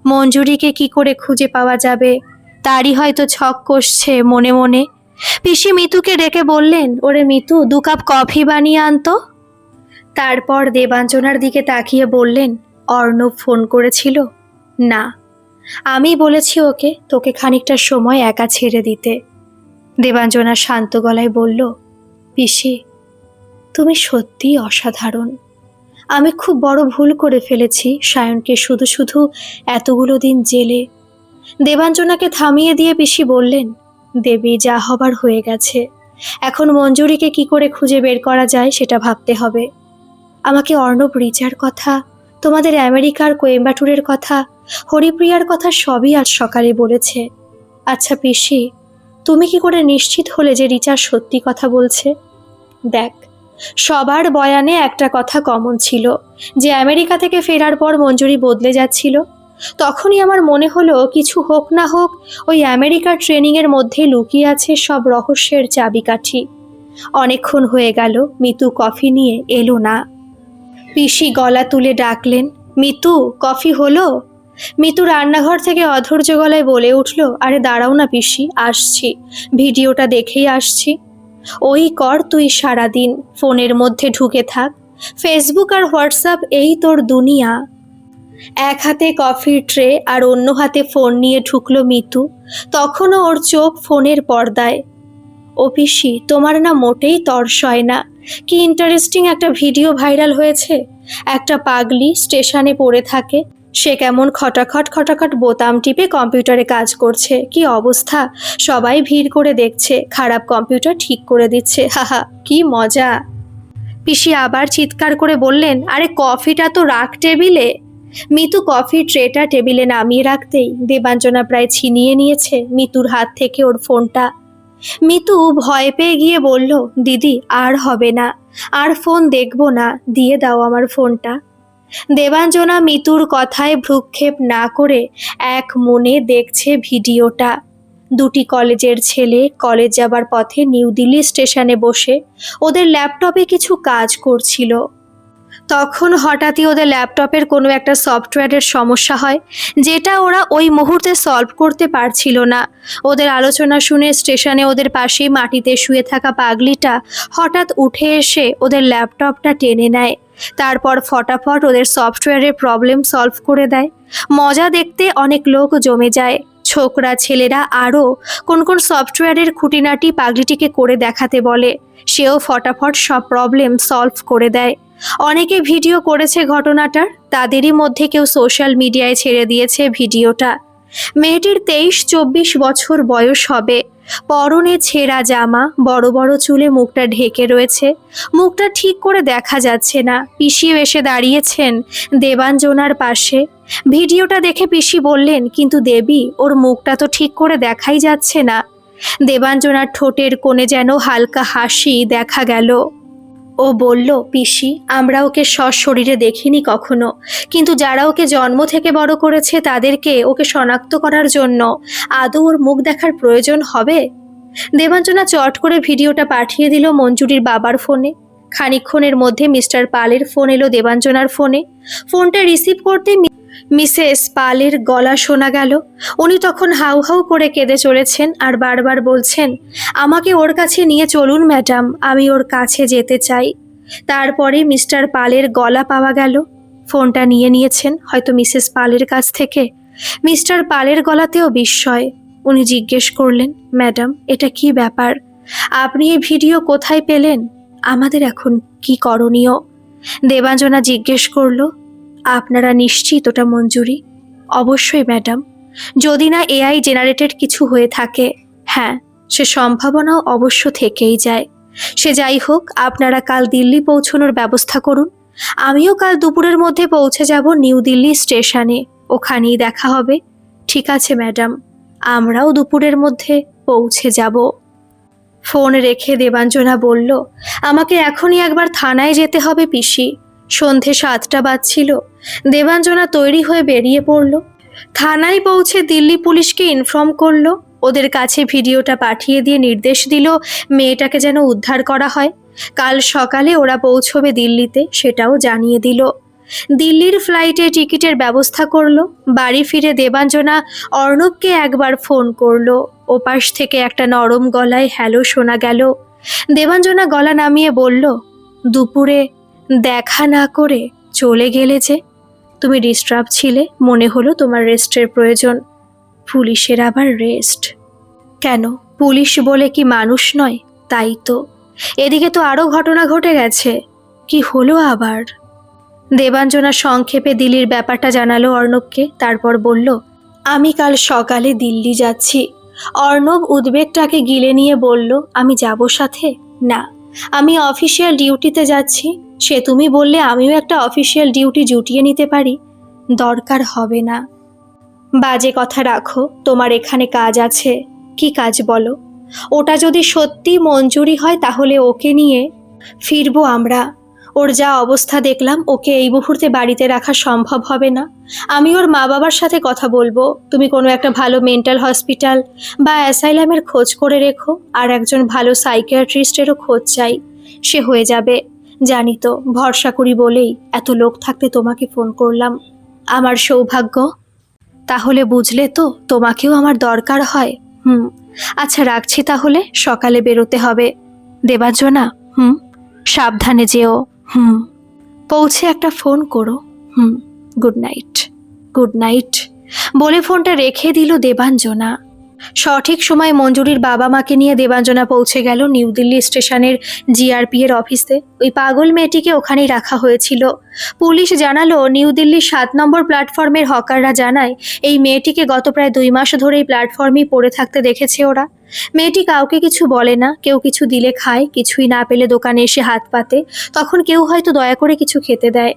মঞ্জুরিকে কি করে খুঁজে পাওয়া যাবে, তারই হয়তো ছক কষছে মনে মনে। পিসি মিতুকে ডেকে বললেন, ওরে মিতু, 2 কাপ কফি বানিয়ে আনতো। তারপর দেবাঞ্জনার দিকে তাকিয়ে বললেন, অর্ণব ফোন করেছিল? না, আমি বলেছি ওকে তোকে খানিকটা সময় একা ছেড়ে দিতে। দেবাঞ্জনা শান্ত গলায় বলল, পিসি, তুমি সত্যিই অসাধারণ। আমি খুব বড় ভুল করে ফেলেছি সায়নকে শুধু শুধু এতগুলো দিন জেলে। দেবাঞ্জনাকে থামিয়ে দিয়ে পিসি বললেন, দেবী, যা হবার হয়ে গেছে। এখন মঞ্জুরিকে কি করে খুঁজে বের করা যায় সেটা ভাবতে হবে। আমাকে অর্ণব রিচার কথা, তোমাদের আমেরিকার কোয়েম্বাটুরের কথা, হরিপ্রিয়ার কথা সবই আজ সকালে বলেছে। আচ্ছা পিসি, তুমি কি করে নিশ্চিত হলে যে রিচা সত্যি কথা বলছে? দেখ, সবার বয়ানে একটা কথা কমন ছিল, যে আমেরিকা থেকে ফেরার পর মঞ্জুরি বদলে যাচ্ছিল। তখনই আমার মনে হলো, কিছু হোক না হোক, ওই আমেরিকার ট্রেনিংয়ের মধ্যে লুকিয়ে আছে সব রহস্যের চাবিকাঠি। অনেকক্ষণ হয়ে গেল মিতু কফি নিয়ে এলো না। পিসি গলা তুলে ডাকলেন, মিতু, কফি হলো? মিতু রান্নাঘর থেকে অধৈর্য গলায় বলে উঠল, আরে দাঁড়াও না পিসি, আসছি, ভিডিওটা দেখেই আসছি। ওই কর তুই সারাদিন, ফোনের মধ্যে ঢুকে থাক, ফেসবুক আর হোয়াটসঅ্যাপ এই তোর দুনিয়া। এক হাতে কফির ট্রে আর অন্য হাতে ফোন নিয়ে ঢুকলো মিতু। তখনও ওর চোখ ফোনের পর্দায়। ও পিসি, তোমার না মোটেই তর্স হয় না। কি ইন্টারেস্টিং একটা ভিডিও ভাইরাল হয়েছে। একটা পাগলি স্টেশনে পড়ে থাকে, সে কেমন খটাখট খটাখট বোতাম টিপে কম্পিউটারে কাজ করছে, কি অবস্থা! সবাই ভিড় করে দেখছে, খারাপ কম্পিউটার ঠিক করে দিচ্ছে, হাহা কি মজা। পিসি আবার চিৎকার করে বললেন, আরে কফিটা তো রাখ টেবিলে। মিতু কফির ট্রেটা টেবিলে নামিয়ে রাখতেই দেবাঞ্জনা প্রায় ছিনিয়ে নিয়েছে মিতুর হাত থেকে ওর ফোনটা। মিতু ভয় পেয়ে গিয়ে বলল, দিদি আর হবে না, আর ফোন দেখবো না, দিয়ে দাও আমার ফোনটা। দেবাঞ্জনা মিতুর কথায় ভ্রুক্ষেপ না করে এক মনে দেখছে ভিডিওটা। দুটি কলেজের ছেলে কলেজ যাবার পথে নিউ দিল্লি স্টেশনে বসে ওদের ল্যাপটপে কিছু কাজ করছিল। তখন হঠাৎই ওদের ল্যাপটপের কোনো একটা সফটওয়্যারের সমস্যা হয়, যেটা ওরা ওই মুহূর্তে সলভ করতে পারছিল না। ওদের আলোচনা শুনে স্টেশনে ওদের পাশেই মাটিতে শুয়ে থাকা পাগলিটা হঠাৎ উঠে এসে ওদের ল্যাপটপটা টেনে নেয়, তারপর ফটাফট ওদের সফটওয়্যারের প্রবলেম সলভ করে দেয়। মজা দেখতে অনেক লোক জমে যায়। ছোকরা ছেলেরা আরও কোন কোন সফটওয়্যারের খুঁটিনাটি পাগলিটিকে করে দেখাতে বলে, সেও ফটাফট সব প্রবলেম সলভ করে দেয়। অনেকে ভিডিও করেছে ঘটনাটার, তাদেরই মধ্যে কেউ সোশ্যাল মিডিয়ায় ছেড়ে দিয়েছে ভিডিওটা। মেয়েটির 23-24 বছর বয়স হবে, পরনে ছেঁড়া জামা, বড় বড় চুলে মুখটা ঢেকে রয়েছে, মুখটা ঠিক করে দেখা যাচ্ছে না। পিসিও এসে দাঁড়িয়েছেন দেবাঞ্জনার পাশে। ভিডিওটা দেখে পিসি বললেন, কিন্তু দেবী, ওর মুখটা তো ঠিক করে দেখাই যাচ্ছে না। দেবাঞ্জনার ঠোঁটের কোণে যেন হালকা হাসি দেখা গেল। ও বলল, পিসি, আমরা ওকে সশরীরে দেখিনি কখনো, কিন্তু যারা ওকে জন্ম থেকে বড় করেছে তাদেরকে ওকে শনাক্ত করার জন্য আদৌ ওর মুখ দেখার প্রয়োজন হবে? দেবাঞ্জনা চট করে ভিডিওটা পাঠিয়ে দিল মঞ্জুরির বাবার ফোনে। খানিকক্ষণের মধ্যে মিস্টার পালের ফোন এলো দেবাঞ্জনার ফোনে। ফোনটা রিসিভ করতে মিসেস পালের গলা শোনা গেল। উনি তখন হাউ হাউ করে কেঁদে চলেছেন আর বারবার বলছেন, আমাকে ওর কাছে নিয়ে চলুন ম্যাডাম, আমি ওর কাছে যেতে চাই। তারপরে মিস্টার পালের গলা পাওয়া গেল। ফোনটা নিয়ে নিয়েছেন হয়তো মিসেস পালের কাছ থেকে। মিস্টার পালের গলাতেও বিস্ময়। উনি জিজ্ঞেস করলেন, ম্যাডাম, এটা কি ব্যাপার? আপনি এই ভিডিও কোথায় পেলেন? আমাদের এখন কি করণীয়? দেবাঞ্জনা জিজ্ঞেস করল, আপনারা নিশ্চিত ওটা মঞ্জুরি? অবশ্যই ম্যাডাম, যদি না এআই জেনারেটেড কিছু হয়ে থাকে। হ্যাঁ, সে সম্ভাবনাও অবশ্য থেকেই যায়। সে যাই হোক, আপনারা কাল দিল্লি পৌঁছানোর ব্যবস্থা করুন। আমিও কাল দুপুরের মধ্যে পৌঁছে যাব নিউ দিল্লি স্টেশনে, ওখানেই দেখা হবে। ঠিক আছে ম্যাডাম, আমরাও দুপুরের মধ্যে পৌঁছে যাব। ফোন রেখে দেবাঞ্জনা বলল, আমাকে এখনই একবার থানায় যেতে হবে পিসি। সন্ধে 7টা বাজছিল। দেবাঞ্জনা তৈরি হয়ে বেরিয়ে পড়ল। থানায় পৌঁছে দিল্লি পুলিশকে ইনফর্ম করলো। ওদের কাছে ভিডিওটা পাঠিয়ে দিয়ে নির্দেশ দিল মেয়েটাকে যেন উদ্ধার করা হয়। কাল সকালে ওরা পৌঁছবে দিল্লিতে, সেটাও জানিয়ে দিল। দিল্লির ফ্লাইটে টিকিটের ব্যবস্থা করলো। বাড়ি ফিরে দেবাঞ্জনা অর্ণবকে একবার ফোন করলো। ওপাশ থেকে একটা নরম গলায় হ্যালো শোনা গেল। দেবাঞ্জনা গলা নামিয়ে বলল, দুপুরে দেখা না করে চলে গেলে যে? তুমি ডিস্টার্ব ছিলে, মনে হলো তোমার রেস্টের প্রয়োজন। পুলিশের আবার রেস্ট? কেন, পুলিশ বলে কি মানুষ নয়? তাই তো। এদিকে তো আরও ঘটনা ঘটে গেছে। কি হলো আবার? দেবাঞ্জনা সংক্ষেপে দিল্লির ব্যাপারটা জানালো অর্ণবকে। তারপর বলল, আমি কাল সকালে দিল্লি যাচ্ছি। অর্ণব উদ্বেগটাকে গিলে নিয়ে বলল, আমি যাব সাথে? না, আমি অফিসিয়াল ডিউটিতে যাচ্ছি। সে তুমি বললে আমিও একটা অফিসিয়াল ডিউটি জুটিয়ে নিতে পারি। দরকার হবে না। বাজে কথা রাখো, তোমার এখানে কাজ আছে। কি কাজ বলো? ওটা যদি সত্যি মঞ্জুরি হয় তাহলে ওকে নিয়ে ফিরবো আমরা। ওর যা অবস্থা দেখলাম, ওকে এই মুহূর্তে বাড়িতে রাখা সম্ভব হবে না। আমি ওর মা বাবার সাথে কথা বলবো। তুমি কোনো একটা ভালো মেন্টাল হসপিটাল বা অ্যাসাইলামের খোঁজ করে রেখো। আর একজন ভালো সাইকিয়াট্রিস্টেরও খোঁজ চাই। সে হয়ে যাবে। জানি তো, ভরসা করি বলেই এত লোক থাকতে তোমাকে ফোন করলাম। আমার সৌভাগ্য। তাহলে বুঝলে তো, তোমাকেও আমার দরকার হয়। আচ্ছা রাখছি তাহলে, সকালে বেরোতে হবে। দেবাঞ্জনা, সাবধানে যেও। পৌঁছে একটা ফোন করো। Good night. গুড নাইট বলে ফোনটা রেখে দিল দেবাঞ্জনা। সঠিক সময় মঞ্জুরির বাবা মাকে নিয়ে দেবাঞ্জনা পৌঁছে গেল নিউ দিল্লি স্টেশনের জিআরপি এর অফিসে। ওই পাগল মেয়েটিকে ওখানেই রাখা হয়েছিল। পুলিশ জানালো, নিউ দিল্লির 7 নম্বর প্ল্যাটফর্মের হকাররা জানায় এই মেয়েটিকে গত প্রায় 2 মাস ধরে এই প্ল্যাটফর্মেই পড়ে থাকতে দেখেছে ওরা। মেয়েটি কাউকে কিছু বলে না, কেউ কিছু দিলে খায়, কিছুই না পেলে দোকানে এসে হাত পাতে, তখন কেউ হয়তো দয়া করে কিছু খেতে দেয়।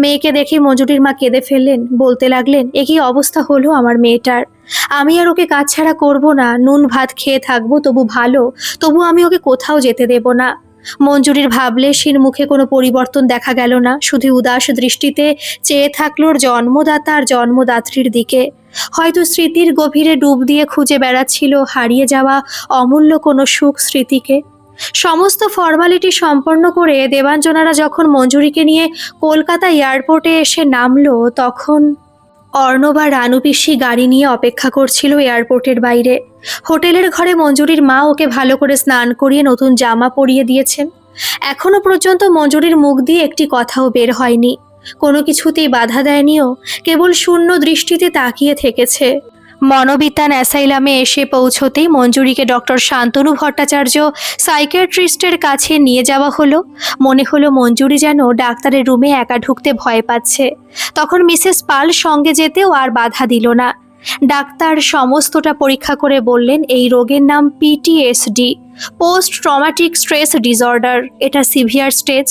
মেয়েকে দেখে মঞ্জুরির মা কেঁদে ফেললেন, বলতে লাগলেন, এ কি অবস্থা হলো আমার মেয়েটার। আমি আর ওকে কাজ ছাড়া করবো না, নুন ভাত খেয়ে থাকবো তবু ভালো, তবু আমি ওকে কোথাও যেতে দেব না। মঞ্জুরির ভাবলেশীর মুখে কোনো পরিবর্তন দেখা গেল না, শুধু উদাস দৃষ্টিতে চেয়ে থাকলো ওর জন্মদাতা আর জন্মদাত্রীর দিকে। হয়তো স্মৃতির গভীরে ডুব দিয়ে খুঁজে বেড়াচ্ছিল হারিয়ে যাওয়া অমূল্য কোনো সুখ স্মৃতিকে। সমস্ত ফর্মালিটি সম্পন্ন করে দেবাঞ্জনারা যখন মঞ্জুরিকে নিয়ে কলকাতা এয়ারপোর্টে এসে নামলো, তখন অর্ণব আর রানু পিসি গাড়ি নিয়ে অপেক্ষা করছিল এয়ারপোর্টের বাইরে। হোটেলের ঘরে মঞ্জুরির মা ওকে ভালো করে স্নান করিয়ে নতুন জামা পরিয়ে দিয়েছেন। এখনো পর্যন্ত মঞ্জুরির মুখ দিয়ে একটি কথাও বের হয়নি, কোনো কিছুতেই বাধা দেয়নিও, কেবল শূন্য দৃষ্টিতে তাকিয়ে থেকেছে। মনোবিতান অ্যাসাইলামে এসে পৌঁছতেই মঞ্জুরিকে ডক্টর শান্তনু ভট্টাচার্য সাইকিয়াট্রিস্টের কাছে নিয়ে যাওয়া হলো। মনে হলো মঞ্জুরি যেন ডাক্তারের রুমে একা ঢুকতে ভয় পাচ্ছে। তখন মিসেস পাল সঙ্গে যেতেও আর বাধা দিল না। ডাক্তার সমস্তটা পরীক্ষা করে বললেন, এই রোগের নাম PTSD, post traumatic stress disorder. এটা সিভিয়ার স্টেজ।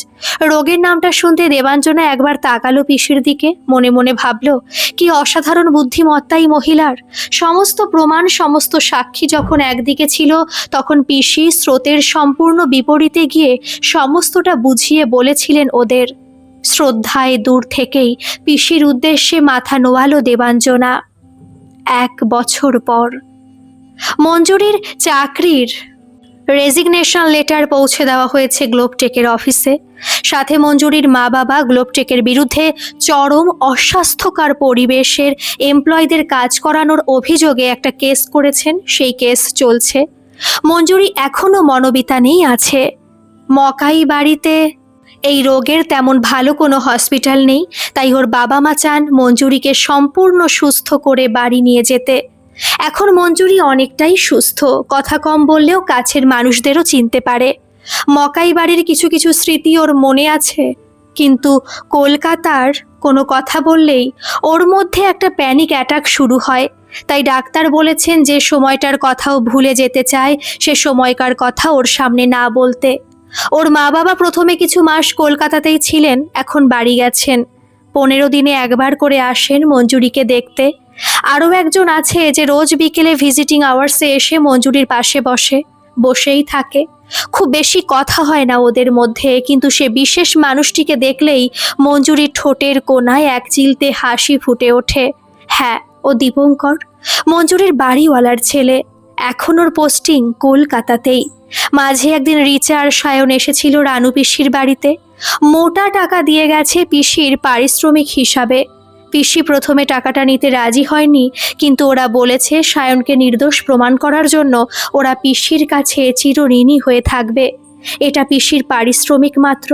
রোগের নামটা শুনতে দেবাঞ্জনা একবার তাকালো পিসির দিকে, মনে মনে ভাবলো, কি অসাধারণ বুদ্ধিমত্তাই মহিলার। সমস্ত প্রমাণ, সমস্ত সাক্ষী যখন একদিকে ছিল, তখন পিসি স্রোতের সম্পূর্ণ বিপরীতে গিয়ে সমস্তটা বুঝিয়ে বলেছিলেন ওদের। শ্রদ্ধায় দূর থেকেই পিসির উদ্দেশ্যে মাথা নোয়ালো দেবাঞ্জনা। 1 বছর পর মঞ্জুরির চাকরির রেজিগনেশন লেটার পৌঁছে দেওয়া হয়েছে গ্লোবটেকের অফিসে। সাথে মঞ্জুরির মা বাবা গ্লোবটেকের বিরুদ্ধে চরম অস্বাস্থ্যকর পরিবেশের এমপ্লয়ীদের কাজ করানোর অভিযোগে একটা কেস করেছেন, সেই কেস চলছে। মঞ্জুরি এখনো মনোবিতানেই আছে। মকাই বাড়িতে এই রোগের তেমন ভালো কোনো হসপিটাল নেই, তাই ওর বাবা মা চান মঞ্জুরিকে সম্পূর্ণ সুস্থ করে বাড়ি নিয়ে যেতে। এখন মঞ্জুরি অনেকটাই সুস্থ, কথা কম বললেও কাছের মানুষদেরও চিনতে পারে। মকাই বাড়ির কিছু কিছু স্মৃতি ওর মনে আছে, কিন্তু কলকাতার কোনো কথা বললেই ওর মধ্যে একটা প্যানিক অ্যাটাক শুরু হয়। তাই ডাক্তার বলেছেন যে সময়টার কথাও ভুলে যেতে চায়, সে সময়কার কথা ওর সামনে না বলতে। ওর মা বাবা প্রথমে কিছু মাস কলকাতাতেই ছিলেন, এখন বাড়ি গেছেন। 15 দিনে একবার করে আসেন মঞ্জুরিকে দেখতে। আরও একজন আছে যে রোজ বিকেলে ভিজিটিং আওয়ার্সে এসে মঞ্জুরির পাশে বসেই থাকে। খুব বেশি কথা হয় না ওদের মধ্যে, কিন্তু সে বিশেষ মানুষটিকে দেখলেই মঞ্জুরির ঠোঁটের কোণায় এক চিলতে হাসি ফুটে ওঠে। হ্যাঁ, ও দীপঙ্কর, মঞ্জুরির বাড়িওয়ালার ছেলে। এখন ওর পোস্টিং কলকাতাতেই। মাঝে একদিন রিচা আর সায়ন এসেছিল রানু পিসির বাড়িতে। মোটা টাকা দিয়ে গেছে পিসির পারিশ্রমিক হিসাবে। পিসি প্রথমে টাকাটা নিতে রাজি হয়নি, কিন্তু ওরা বলেছে সায়নকে নির্দোষ প্রমাণ করার জন্য ওরা পিসির কাছে চিরঋণী হয়ে থাকবে। এটা পিসির পারিশ্রমিক মাত্র।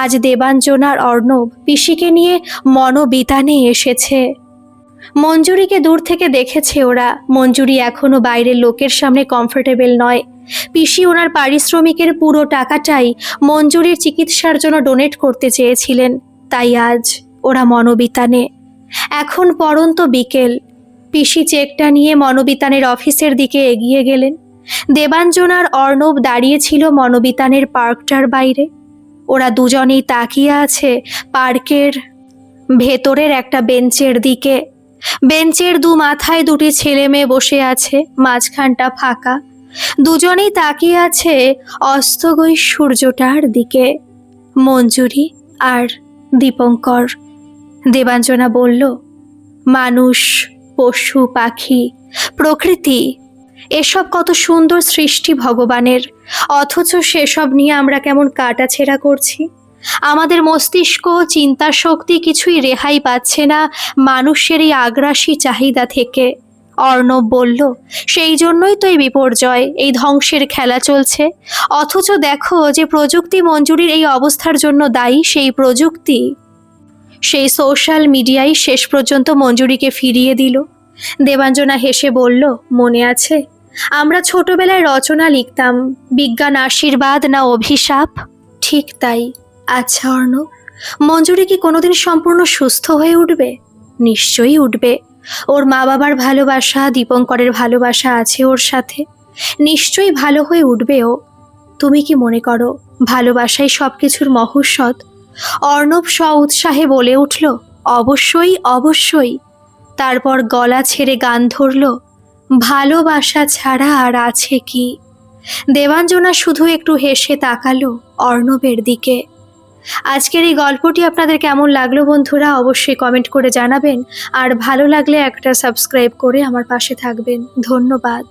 আজ দেবাঞ্জনার অর্ণব পিসিকে নিয়ে মনোবিতানে এসেছে। মঞ্জুরিকে দূর থেকে দেখেছে ওরা। মঞ্জুরি এখনো বাইরের লোকের সামনে কমফোর্টেবল নয়। পিসি ওনার পারিশ্রমিকের পুরো টাকাটাই মঞ্জুরির চিকিৎসার জন্য ডোনেট করতে চেয়েছিলেন, তাই আজ ওরা মনোবিতানে। এখন পড়ন্ত বিকেল। পিসি চেকটা নিয়ে মনোবিতানের অফিসের দিকে এগিয়ে গেলেন। দেবাঞ্জনার অর্ণব দাঁড়িয়েছিল মনোবিতানের পার্কটার বাইরে। ওরা দুজনেই তাকিয়ে আছে পার্কের ভেতরের একটা বেঞ্চের দিকে। বেঞ্চের দু মাথায় দুটি ছেলে মেয়ে বসে আছে, মাঝখানটা ফাঁকা। দুজনেই তাকিয়ে আছে অস্তগই সূর্যটার দিকে, মঞ্জুরি আর দীপঙ্কর। দেবাঞ্জনা বলল, মানুষ, পশু পাখি, প্রকৃতি, এসব কত সুন্দর সৃষ্টি ভগবানের, অথচ সেসব নিয়ে আমরা কেমন কাটাছেঁড়া করছি। আমাদের মস্তিষ্ক, চিন্তা শক্তি কিছুই রেহাই পাচ্ছে না মানুষের এই আগ্রাসী চাহিদা থেকে। অর্ণব বলল, সেই জন্যই তো এই বিপর্যয়, এই ধ্বংসের খেলা চলছে। অথচ দেখো, যে প্রযুক্তি মঞ্জুরির এই অবস্থার জন্য দায়ী, সেই প্রযুক্তি, সেই সোশ্যাল মিডিয়াই শেষ পর্যন্ত মঞ্জুরিকে ফিরিয়ে দিল। দেবাঞ্জনা হেসে বলল, মনে আছে আমরা ছোটবেলায় রচনা লিখতাম, বিজ্ঞান আশীর্বাদ না অভিশাপ? ঠিক তাই। আচ্ছা অর্ণব, মঞ্জুরি কি কোনোদিন সম্পূর্ণ সুস্থ হয়ে উঠবে? নিশ্চয়ই উঠবে। ওর মা বাবার ভালোবাসা, দীপঙ্করের ভালোবাসা আছে ওর সাথে, নিশ্চয়ই ভালো হয়ে উঠবে ও। তুমি কি মনে করো ভালোবাসাই সবকিছুর মহৌষধ? অর্ণব উৎসাহে বলে উঠল, অবশ্যই অবশ্যই। তারপর গলা ছেড়ে গান ধরল, ভালোবাসা ছাড়া আর আছে কি। দেবাঞ্জনা শুধু একটু হেসে তাকালো অর্ণবের দিকে। আজকের এই গল্পটি আপনাদের কেমন লাগলো বন্ধুরা, অবশ্যই কমেন্ট করে জানাবেন। আর ভালো লাগলে একটা সাবস্ক্রাইব করে আমার পাশে থাকবেন। ধন্যবাদ।